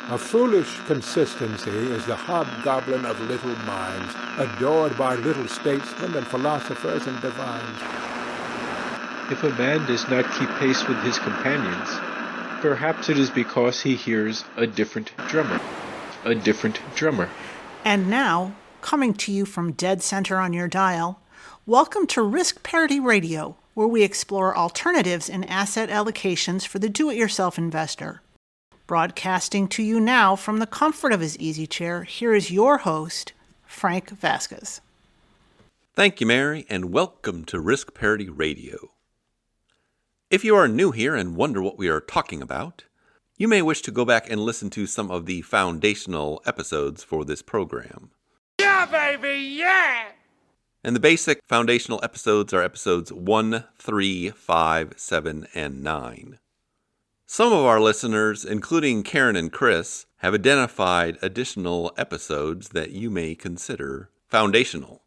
A foolish consistency is the hobgoblin of little minds, adored by little statesmen and philosophers and divines. If a man does not keep pace with his companions, perhaps it is because he hears a different drummer. A different drummer. And now, coming to you from dead center on your dial, welcome to Risk Parity Radio, where we explore alternatives in asset allocations for the do-it-yourself investor. Broadcasting to you now from the comfort of his easy chair, here is your host, Frank Vasquez. Thank you, Mary, and welcome to Risk Parity Radio. If you are new here and wonder what we are talking about, you may wish to go back and listen to some of the foundational episodes for this program. Yeah, baby, yeah! And the basic foundational episodes are episodes 1, 3, 5, 7, and 9. Some of our listeners, including Karen and Chris, have identified additional episodes that you may consider foundational.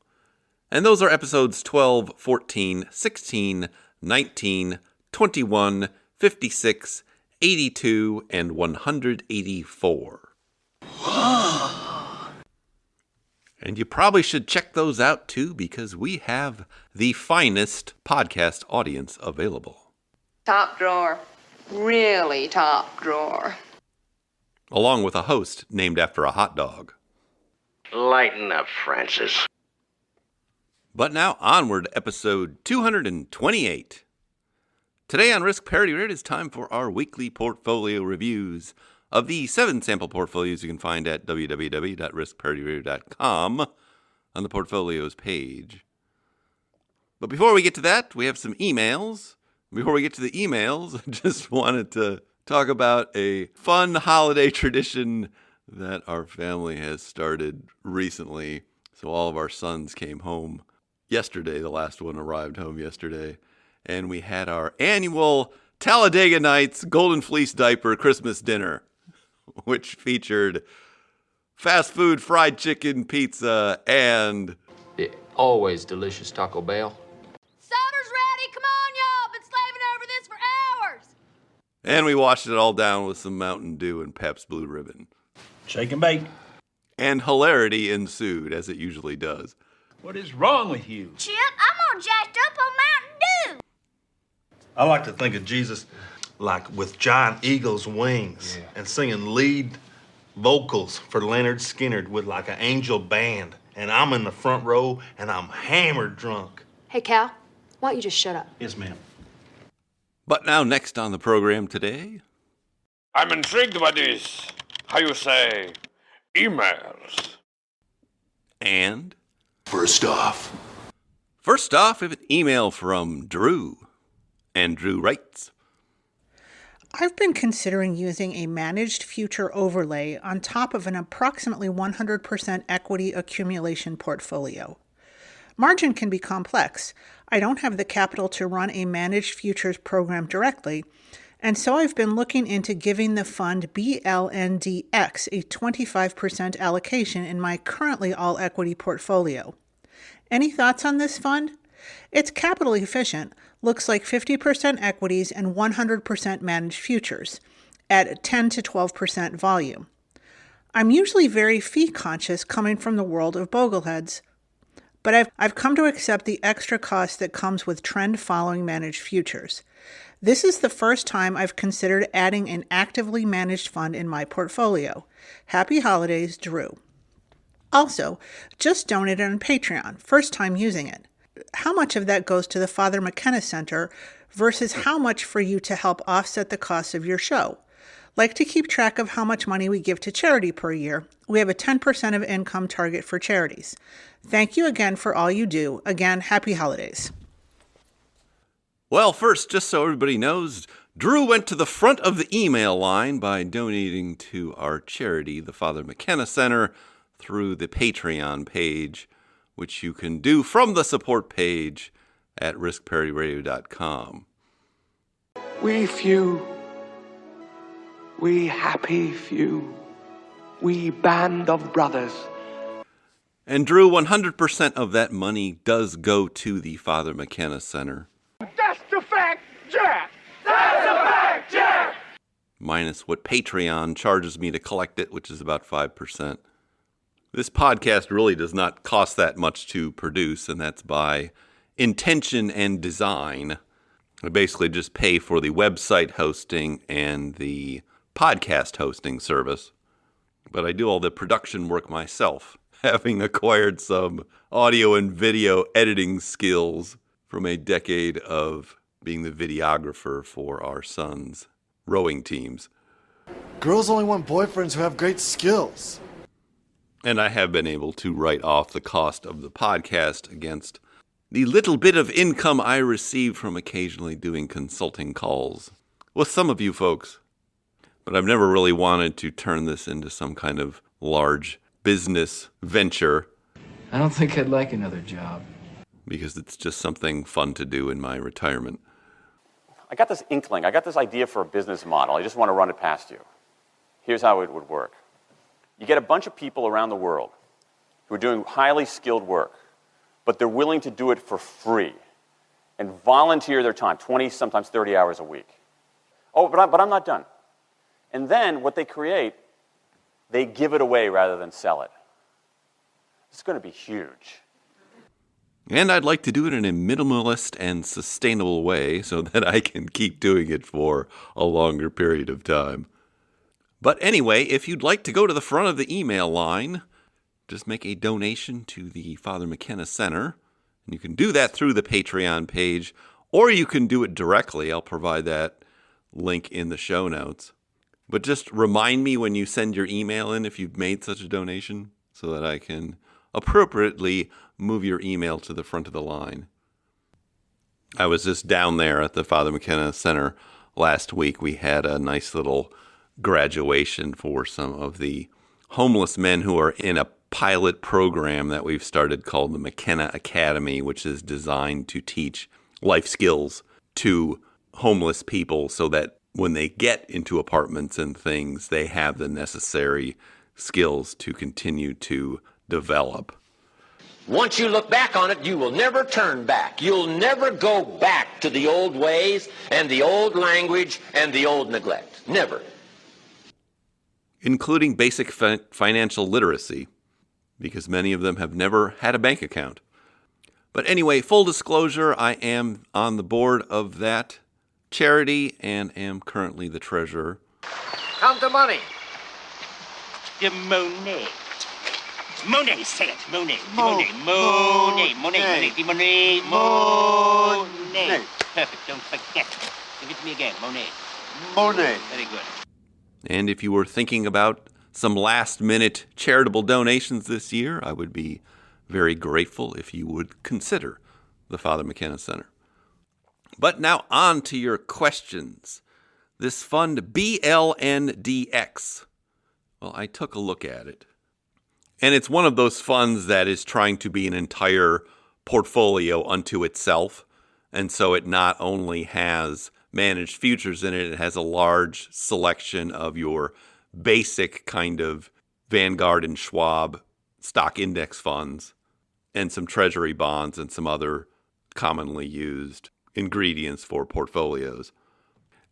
And those are episodes 12, 14, 16, 19, 21, 56, 82, and 184. And you probably should check those out too, because we have the finest podcast audience available. Top drawer. Really top drawer. Along with a host named after a hot dog. Lighten up, Francis. But now onward, episode 228. Today on Risk Parity Radio, it is time for our weekly portfolio reviews of the 7 sample portfolios you can find at www.riskparityradio.com on the portfolios page. But before we get to that, we have some emails. Before we get to the emails, I just wanted to talk about a fun holiday tradition that our family has started recently. So all of our sons came home yesterday. The last one arrived home yesterday. And we had our annual Talladega Nights Golden Fleece Diaper Christmas dinner, which featured fast food, fried chicken, pizza, and the always delicious Taco Bell. Soda's ready. Come on, y'all. Been slaving over this for hours. And we washed it all down with some Mountain Dew and Pepsi Blue Ribbon. Shake and bake. And hilarity ensued, as it usually does. What is wrong with you? Chip, I'm all jacked up on Mountain Dew. I like to think of Jesus like with giant eagle's wings and singing lead vocals for Leonard Skinner with like an angel band. And I'm in the front row and I'm hammered drunk. Hey, Cal, why don't you just shut up? Yes, ma'am. But now next on the program today, I'm intrigued by this, how you say, emails. And First off, we have an email from Drew. And Drew writes, I've been considering using a managed future overlay on top of an approximately 100% equity accumulation portfolio. Margin can be complex. I don't have the capital to run a managed futures program directly, and so I've been looking into giving the fund BLNDX a 25% allocation in my currently all-equity portfolio. Any thoughts on this fund? It's capital efficient, looks like 50% equities and 100% managed futures at 10 to 12% volume. I'm usually very fee conscious coming from the world of bogleheads, but I've come to accept the extra cost that comes with trend following managed futures. This is the first time I've considered adding an actively managed fund in my portfolio. Happy holidays, Drew. Also, just donated on Patreon, first time using it. How much of that goes to the Father McKenna Center versus how much for you to help offset the cost of your show? Like to keep track of how much money we give to charity per year. We have a 10% of income target for charities. Thank you again for all you do. Again, happy holidays. Well, first, just so everybody knows, Drew went to the front of the email line by donating to our charity, the Father McKenna Center, through the Patreon page, which you can do from the support page at riskparityradio.com. we few, we happy few, we band of brothers. And Drew, 100% of that money does go to the Father McKenna Center. That's the fact, Jack! That's a fact, Jack! minus what Patreon charges me to collect it, which is about 5%. This podcast really does not cost that much to produce, and that's by intention and design. I basically just pay for the website hosting and the podcast hosting service. But I do all the production work myself, having acquired some audio and video editing skills from a decade of being the videographer for our son's rowing teams. Girls only want boyfriends who have great skills. And I have been able to write off the cost of the podcast against the little bit of income I receive from occasionally doing consulting calls with some of you folks. But I've never really wanted to turn this into some kind of large business venture. I don't think I'd like another job. Because it's just something fun to do in my retirement. I got this inkling. I got this idea for a business model. I just want to run it past you. Here's how it would work. You get a bunch of people around the world who are doing highly skilled work, but they're willing to do it for free and volunteer their time, 20, sometimes 30 hours a week. Oh, but I'm not done. And then what they create, they give it away rather than sell it. It's going to be huge. And I'd like to do it in a minimalist and sustainable way so that I can keep doing it for a longer period of time. But anyway, if you'd like to go to the front of the email line, just make a donation to the Father McKenna Center. And you can do that through the Patreon page, or you can do it directly. I'll provide that link in the show notes. But just remind me when you send your email in if you've made such a donation so that I can appropriately move your email to the front of the line. I was just down there at the Father McKenna Center last week. We had a nice little graduation for some of the homeless men who are in a pilot program that we've started called the McKenna Academy, which is designed to teach life skills to homeless people so that when they get into apartments and things, they have the necessary skills to continue to develop. Once you look back on it, you will never turn back. You'll never go back to the old ways and the old language and the old neglect. Never. Including basic financial literacy, because many of them have never had a bank account. But anyway, full disclosure, I am on the board of that charity and am currently the treasurer. Count the money. The Monet. Monet, say it. Monet. Monet. Monet. Monet. Monet. Monet. Perfect. Don't forget. Give it to me again. Monet. Monet. Very good. And if you were thinking about some last-minute charitable donations this year, I would be very grateful if you would consider the Father McKenna Center. But now on to your questions. This fund, BLNDX. Well, I took a look at it. And it's one of those funds that is trying to be an entire portfolio unto itself. And so it not only has managed futures in it, it has a large selection of your basic kind of Vanguard and Schwab stock index funds and some treasury bonds and some other commonly used ingredients for portfolios.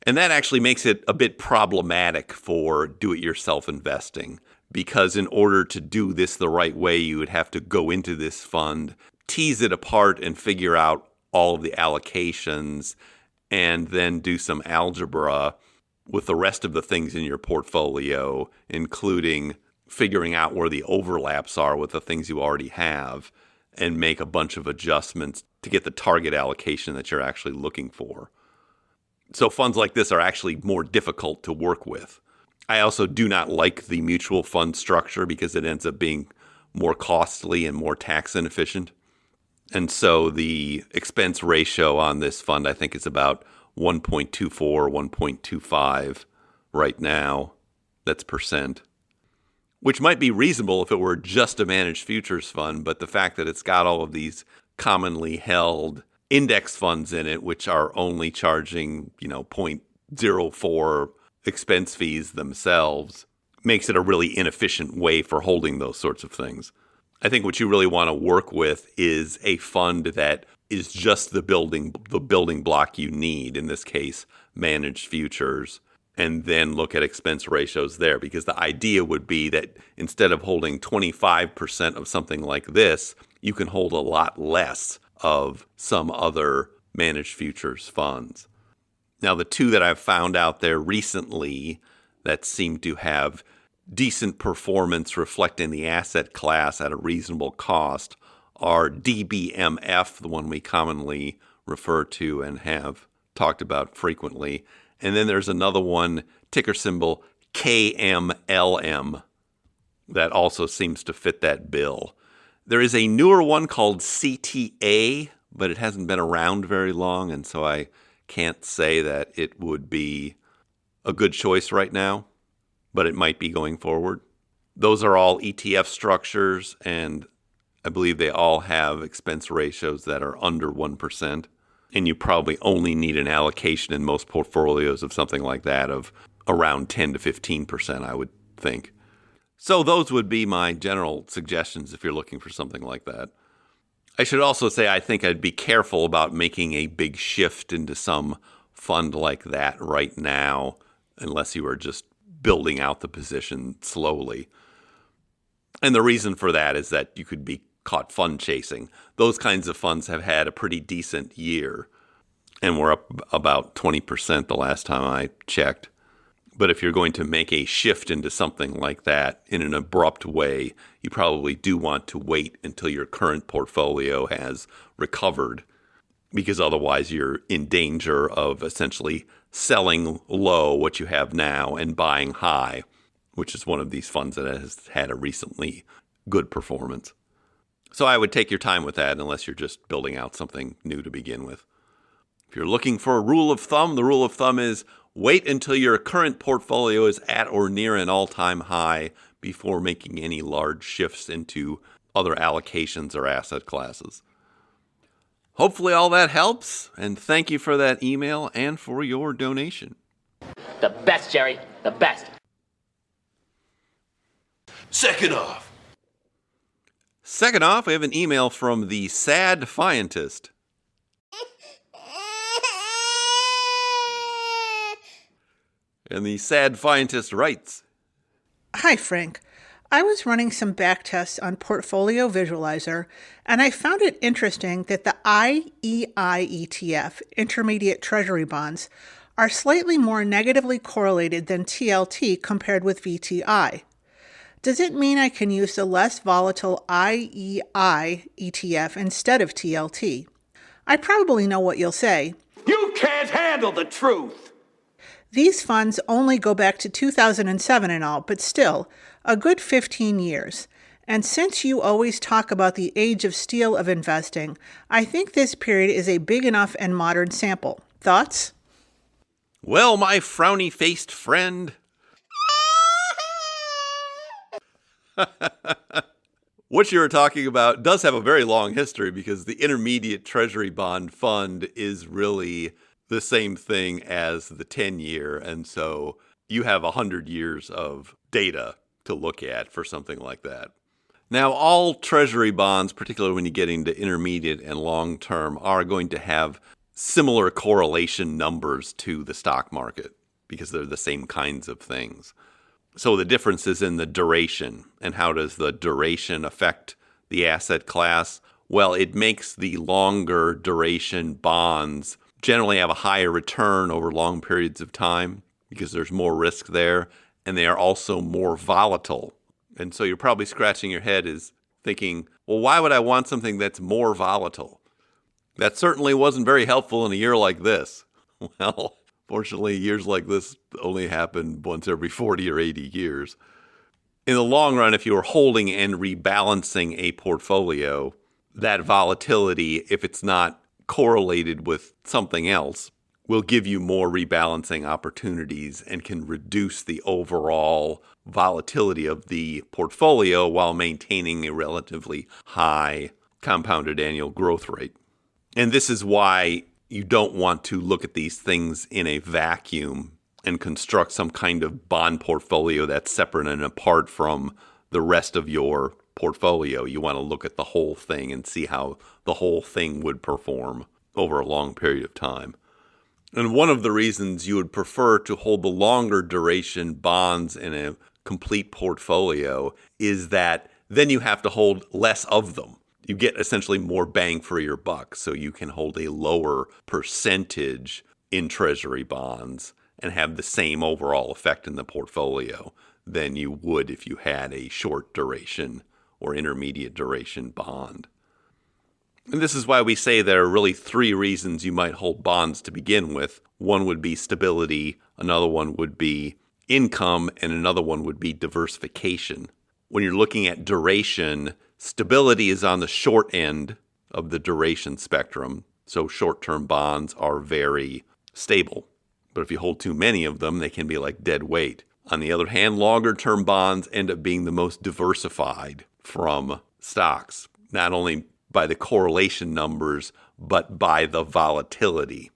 And that actually makes it a bit problematic for do-it-yourself investing, because in order to do this the right way, you would have to go into this fund, tease it apart, and figure out all of the allocations, and then do some algebra with the rest of the things in your portfolio, including figuring out where the overlaps are with the things you already have, and make a bunch of adjustments to get the target allocation that you're actually looking for. So funds like this are actually more difficult to work with. I also do not like the mutual fund structure because it ends up being more costly and more tax inefficient. And so the expense ratio on this fund, I think, is about 1.24, 1.25 right now. That's percent. Which might be reasonable if it were just a managed futures fund, but the fact that it's got all of these commonly held index funds in it, which are only charging, 0.04 expense fees themselves, makes it a really inefficient way for holding those sorts of things. I think what you really want to work with is a fund that is just the building block you need, in this case, managed futures, and then look at expense ratios there, because the idea would be that instead of holding 25% of something like this, you can hold a lot less of some other managed futures funds. Now, the two that I've found out there recently that seem to have decent performance reflecting the asset class at a reasonable cost are DBMF, the one we commonly refer to and have talked about frequently. And then there's another one, ticker symbol KMLM, that also seems to fit that bill. There is a newer one called CTA, but it hasn't been around very long, and so I can't say that it would be a good choice right now, but it might be going forward. Those are all ETF structures, and I believe they all have expense ratios that are under 1%. And you probably only need an allocation in most portfolios of something like that of around 10 to 15%, I would think. So those would be my general suggestions if you're looking for something like that. I should also say I think I'd be careful about making a big shift into some fund like that right now, unless you are just building out the position slowly. And the reason for that is that you could be caught fund chasing. Those kinds of funds have had a pretty decent year, and we're up about 20% the last time I checked. But if you're going to make a shift into something like that in an abrupt way, you probably do want to wait until your current portfolio has recovered, because otherwise you're in danger of essentially selling low what you have now and buying high, which is one of these funds that has had a recently good performance. So I would take your time with that unless you're just building out something new to begin with. If you're looking for a rule of thumb, the rule of thumb is wait until your current portfolio is at or near an all-time high before making any large shifts into other allocations or asset classes. Hopefully all that helps, and thank you for that email and for your donation. The best, Jerry. The best. Second off, we have an email from the Sad Fientist. And the Sad Fientist writes, Hi, Frank. I was running some backtests on Portfolio Visualizer, and I found it interesting that the IEI ETF, Intermediate Treasury Bonds, are slightly more negatively correlated than TLT compared with VTI. Does it mean I can use the less volatile IEI ETF instead of TLT? I probably know what you'll say. You can't handle the truth! These funds only go back to 2007 and all, but still, a good 15 years. And since you always talk about the age of steel of investing, I think this period is a big enough and modern sample. Thoughts? Well, my frowny-faced friend, what you were talking about does have a very long history, because the Intermediate Treasury Bond Fund is really the same thing as the 10-year, and so you have 100 years of data to look at for something like that. Now, all Treasury bonds, particularly when you get into intermediate and long-term, are going to have similar correlation numbers to the stock market because they're the same kinds of things. So the difference is in the duration. And how does the duration affect the asset class? Well, it makes the longer duration bonds generally have a higher return over long periods of time because there's more risk there, and they are also more volatile. And so you're probably scratching your head is thinking, well, why would I want something that's more volatile? That certainly wasn't very helpful in a year like this. Well, fortunately, years like this only happen once every 40 or 80 years. In the long run, if you are holding and rebalancing a portfolio, that volatility, if it's not correlated with something else, will give you more rebalancing opportunities and can reduce the overall volatility of the portfolio while maintaining a relatively high compounded annual growth rate. And this is why you don't want to look at these things in a vacuum and construct some kind of bond portfolio that's separate and apart from the rest of your portfolio. You want to look at the whole thing and see how the whole thing would perform over a long period of time. And one of the reasons you would prefer to hold the longer duration bonds in a complete portfolio is that then you have to hold less of them. You get essentially more bang for your buck, so you can hold a lower percentage in treasury bonds and have the same overall effect in the portfolio than you would if you had a short duration or intermediate duration bond. And this is why we say there are really three reasons you might hold bonds to begin with. One would be stability, another one would be income, and another one would be diversification. When you're looking at duration, stability is on the short end of the duration spectrum, so short-term bonds are very stable. But if you hold too many of them, they can be like dead weight. On the other hand, longer-term bonds end up being the most diversified from stocks, not only by the correlation numbers, but by the volatility,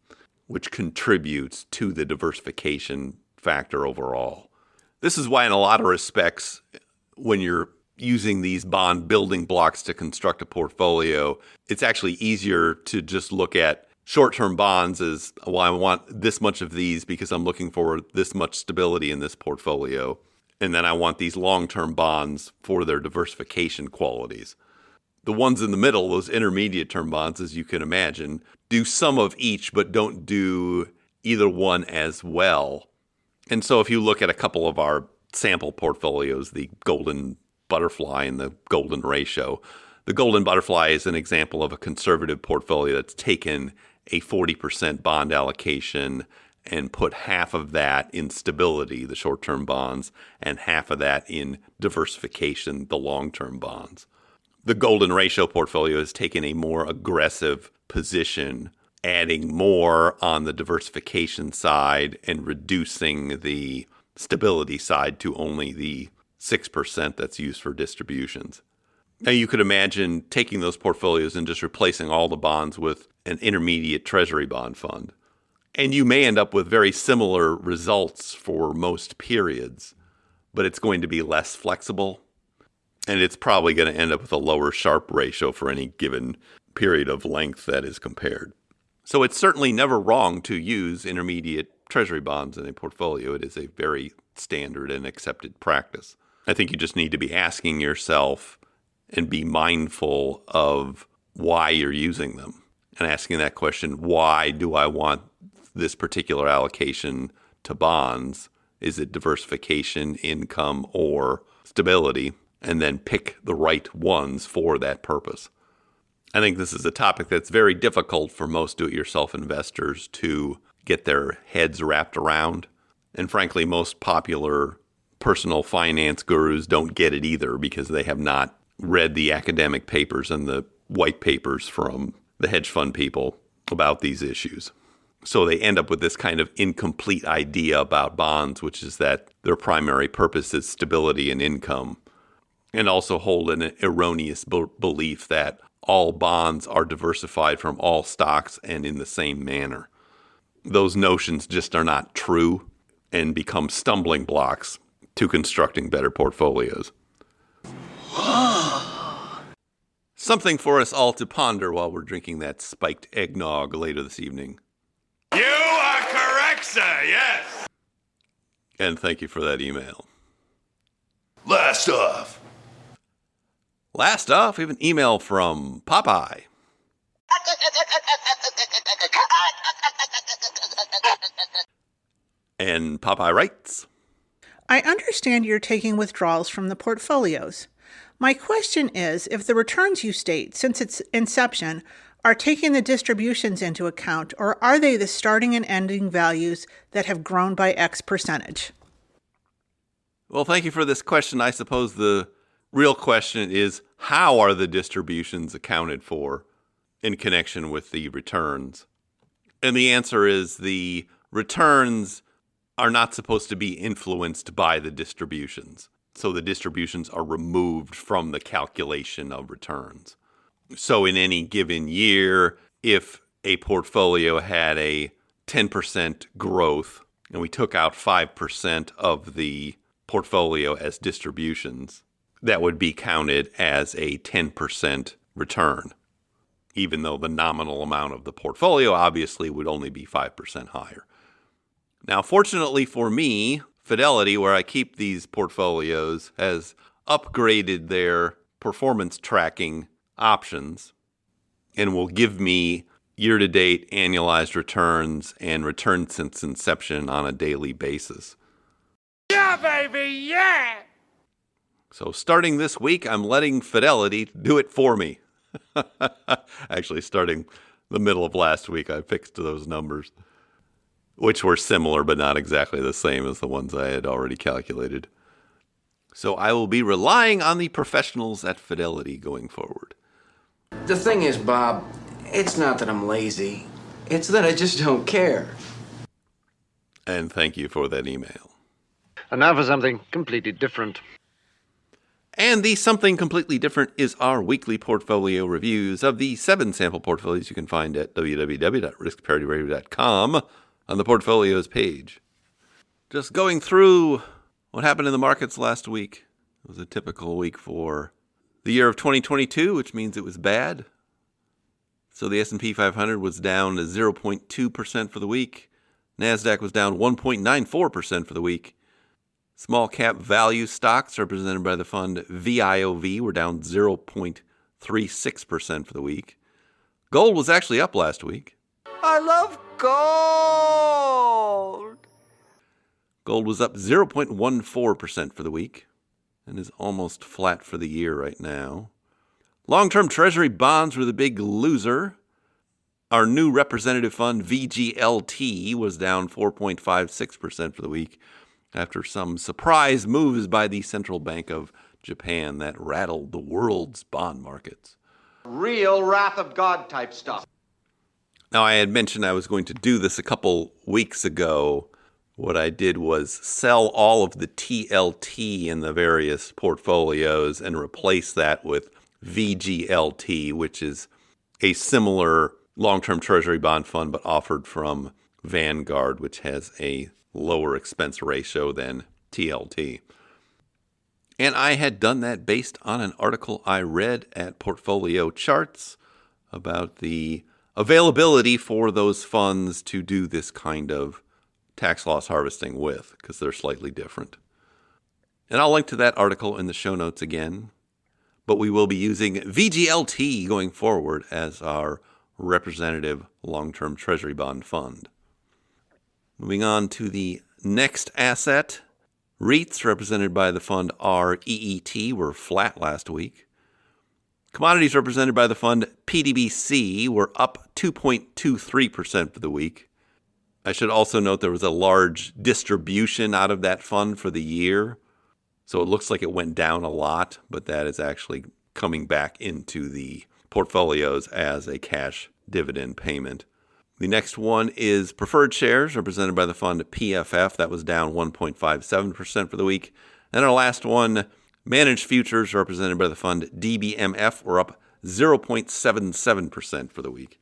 which contributes to the diversification factor overall. This is why in a lot of respects, when you're using these bond building blocks to construct a portfolio, it's actually easier to just look at short-term bonds as, well, I want this much of these because I'm looking for this much stability in this portfolio. And then I want these long-term bonds for their diversification qualities. The ones in the middle, those intermediate term bonds, as you can imagine, do some of each, but don't do either one as well. And so if you look at a couple of our sample portfolios, the Golden Butterfly and the Golden Ratio, the Golden Butterfly is an example of a conservative portfolio that's taken a 40% bond allocation and put half of that in stability, the short-term bonds, and half of that in diversification, the long-term bonds. The Golden Ratio portfolio has taken a more aggressive position, adding more on the diversification side and reducing the stability side to only the 6% that's used for distributions. Now, you could imagine taking those portfolios and just replacing all the bonds with an intermediate treasury bond fund. And you may end up with very similar results for most periods, but it's going to be less flexible. And it's probably going to end up with a lower Sharpe ratio for any given period of length that is compared. So it's certainly never wrong to use intermediate treasury bonds in a portfolio. It is a very standard and accepted practice. I think you just need to be asking yourself and be mindful of why you're using them. And asking that question, why do I want this particular allocation to bonds? Is it diversification, income, or stability? And then pick the right ones for that purpose. I think this is a topic that's very difficult for most do-it-yourself investors to get their heads wrapped around. And frankly, most popular personal finance gurus don't get it either because they have not read the academic papers and the white papers from the hedge fund people about these issues. So they end up with this kind of incomplete idea about bonds, which is that their primary purpose is stability and income. And also hold an erroneous belief that all bonds are diversified from all stocks and in the same manner. Those notions just are not true and become stumbling blocks to constructing better portfolios. Something for us all to ponder while we're drinking that spiked eggnog later this evening. You are correct, sir, yes. And thank you for that email. Last off, we have an email from Popeye. And Popeye writes, I understand you're taking withdrawals from the portfolios. My question is, if the returns you state since its inception are taking the distributions into account, or are they the starting and ending values that have grown by X percentage? Well, thank you for this question. I suppose the real question is, how are the distributions accounted for in connection with the returns? And the answer is the returns are not supposed to be influenced by the distributions. So the distributions are removed from the calculation of returns. So in any given year, if a portfolio had a 10% growth and we took out 5% of the portfolio as distributions, that would be counted as a 10% return. even though the nominal amount of the portfolio obviously would only be 5% higher. Now, fortunately for me, Fidelity, where I keep these portfolios, has upgraded their performance tracking options and will give me year-to-date annualized returns and returns since inception on a daily basis. Yeah, baby, yeah! So starting this week, I'm letting Fidelity do it for me. Actually, starting the middle of last week, I fixed those numbers, which were similar but not exactly the same as the ones I had already calculated. So I will be relying on the professionals at Fidelity going forward. The thing is, Bob, it's not that I'm lazy. It's that I just don't care. And thank you for that email. And now for something completely different. And the something completely different is our weekly portfolio reviews of the 7 sample portfolios you can find at www.riskparityradio.com on the portfolios page. Just going through what happened in the markets last week. It was a typical week for the year of 2022, which means it was bad. So the S&P 500 was down 0.2% for the week. NASDAQ was down 1.94% for the week. Small cap value stocks represented by the fund VIOV were down 0.36% for the week. Gold was actually up last week. I love gold! Gold was up 0.14% for the week and is almost flat for the year right now. Long-term Treasury bonds were the big loser. Our new representative fund, VGLT, was down 4.56% for the week after some surprise moves by the Central Bank of Japan that rattled the world's bond markets. Real wrath of God type stuff. Now, I had mentioned I was going to do this a couple weeks ago. What I did was sell all of the TLT in the various portfolios and replace that with VGLT, which is a similar long-term Treasury bond fund but offered from Vanguard, which has a lower expense ratio than TLT. And I had done that based on an article I read at Portfolio Charts about the availability for those funds to do this kind of tax loss harvesting with, because they're slightly different. And I'll link to that article in the show notes again. But we will be using VGLT going forward as our representative long-term Treasury bond fund. Moving on to the next asset, REITs, represented by the fund REET, were flat last week. Commodities, represented by the fund PDBC, were up 2.23% for the week. I should also note there was a large distribution out of that fund for the year. So it looks like it went down a lot, but that is actually coming back into the portfolios as a cash dividend payment. The next one is preferred shares, represented by the fund PFF. That was down 1.57% for the week. And our last one, managed futures, represented by the fund DBMF, were up 0.77% for the week.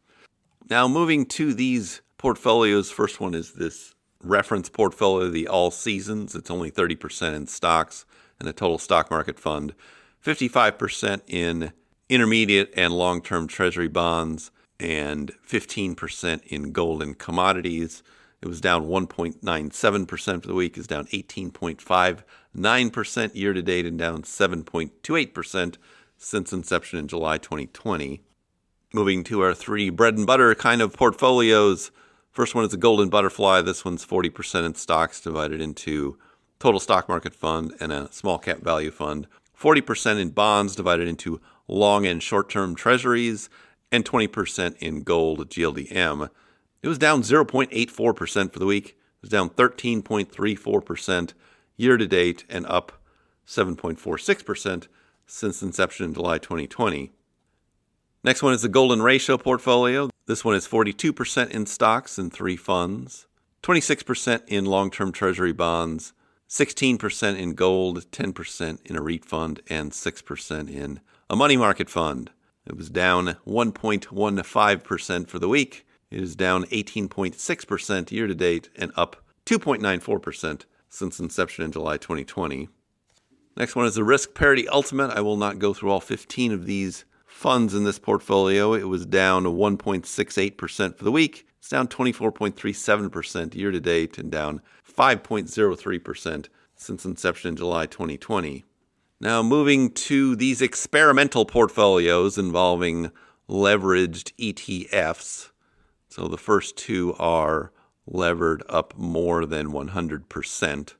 Now moving to these portfolios, first one is this reference portfolio, the All Seasons. It's only 30% in stocks and a total stock market fund, 55% in intermediate and long-term Treasury bonds, and 15% in gold and commodities. It was down 1.97% for the week. It's down 18.59% year-to-date and down 7.28% since inception in July 2020. Moving to our 3 bread-and-butter kind of portfolios. First one is a golden butterfly. This one's 40% in stocks divided into total stock market fund and a small cap value fund. 40% in bonds divided into long and short-term treasuries, and 20% in gold GLDM. It was down 0.84% for the week. It was down 13.34% year-to-date and up 7.46% since inception in July 2020. Next one is the golden ratio portfolio. This one is 42% in stocks and 3 funds, 26% in long-term Treasury bonds, 16% in gold, 10% in a REIT fund, and 6% in a money market fund. It was down 1.15% for the week. It is down 18.6% year-to-date and up 2.94% since inception in July 2020. Next one is the Risk Parity Ultimate. I will not go through all 15 of these funds in this portfolio, it was down 1.68% for the week. It's down 24.37% year to date and down 5.03% since inception in July 2020. Now moving to these experimental portfolios involving leveraged ETFs. So the first two are levered up more than 100%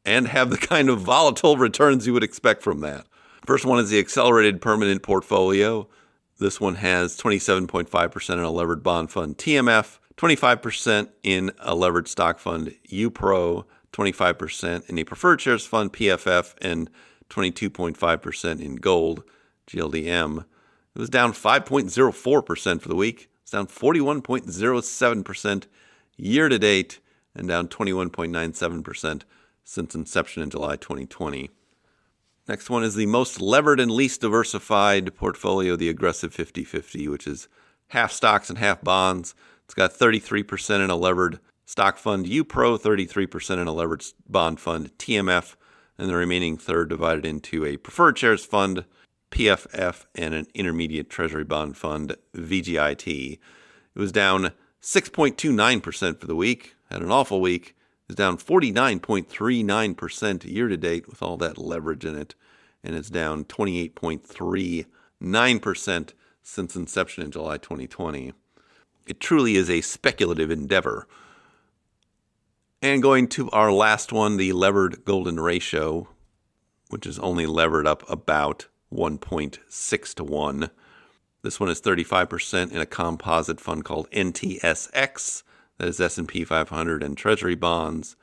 and have the kind of volatile returns you would expect from that. First one is the Accelerated Permanent Portfolio. This one has 27.5% in a levered bond fund, TMF, 25% in a levered stock fund, UPRO, 25% in a preferred shares fund, PFF, and 22.5% in gold, GLDM. It was down 5.04% for the week. It's down 41.07% year to date and down 21.97% since inception in July 2020. Next one is the most levered and least diversified portfolio, the Aggressive 50-50, which is half stocks and half bonds. It's got 33% in a levered stock fund, UPRO, 33% in a levered bond fund, TMF, and the remaining third divided into a preferred shares fund, PFF, and an intermediate treasury bond fund, VGIT. It was down 6.29% for the week. Had an awful week. It was down 49.39% year to date with all that leverage in it. And it's down 28.39% since inception in July 2020. It truly is a speculative endeavor. And going to our last one, the levered golden ratio, which is only levered up about 1.6 to 1. This one is 35% in a composite fund called NTSX, that is S&P 500 and Treasury bonds,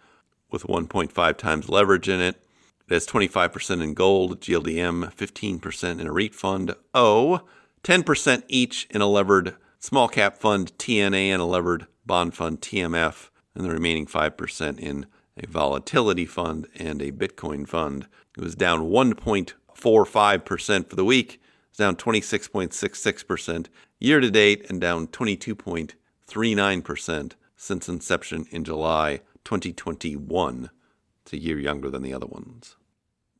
with 1.5 times leverage in it. It has 25% in gold, GLDM, 15% in a REIT fund, 10% each in a levered small cap fund, TNA, and a levered bond fund, TMF, and the remaining 5% in a volatility fund and a Bitcoin fund. It was down 1.45% for the week. It's down 26.66% year to date and down 22.39% since inception in July 2021. It's a year younger than the other ones.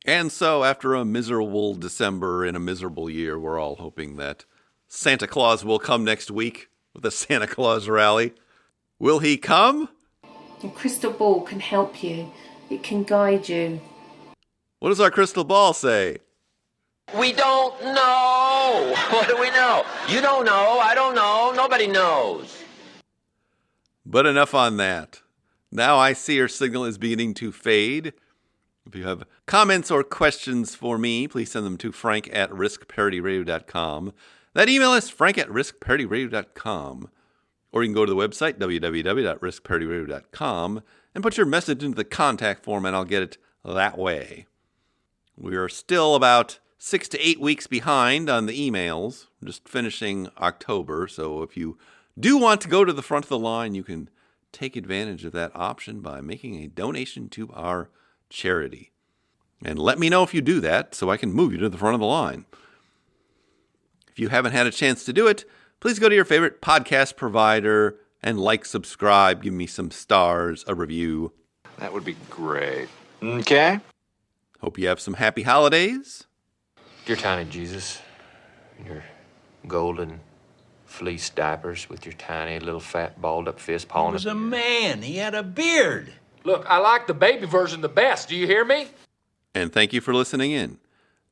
And so after a miserable December and a miserable year, we're all hoping that Santa Claus will come next week with a Santa Claus rally. Will he come? Your crystal ball can help you. It can guide you. What does our crystal ball say? We don't know. What do we know? You don't know. I don't know. Nobody knows. But enough on that. Now I see our signal is beginning to fade. If you have comments or questions for me, please send them to frank@riskparityradio.com. That email is frank@riskparityradio.com. Or you can go to the website, www.riskparityradio.com, and put your message into the contact form, and I'll get it that way. We are still about 6 to 8 weeks behind on the emails. We're just finishing October, so if you do want to go to the front of the line, you can take advantage of that option by making a donation to our charity. And let me know if you do that so I can move you to the front of the line. If you haven't had a chance to do it, please go to your favorite podcast provider and subscribe, give me some stars, a review. That would be great. Okay. Hope you have some happy holidays. Dear tiny Jesus, in your golden fleece diapers with your tiny little fat balled up fist pawing. He was a man. He had a beard. Look, I like the baby version the best. Do you hear me? And thank you for listening in.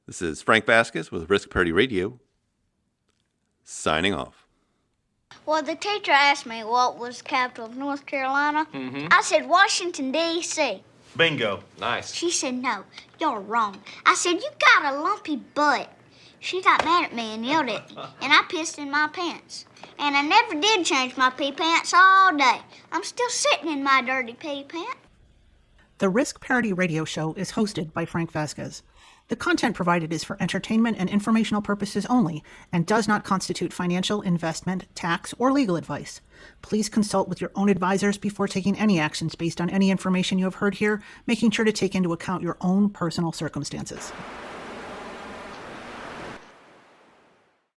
This is Frank Vasquez with Risk Parity Radio, signing off. Well, the teacher asked me what was the capital of North Carolina. Mm-hmm. I said Washington, D.C. Bingo. Nice. She said, no, you're wrong. I said, you got a lumpy butt. She got mad at me and yelled at me, and I pissed in my pants. And I never did change my pee pants all day. I'm still sitting in my dirty pee pants. The Risk Parity Radio Show is hosted by Frank Vasquez. The content provided is for entertainment and informational purposes only and does not constitute financial, investment, tax, or legal advice. Please consult with your own advisors before taking any actions based on any information you have heard here, making sure to take into account your own personal circumstances.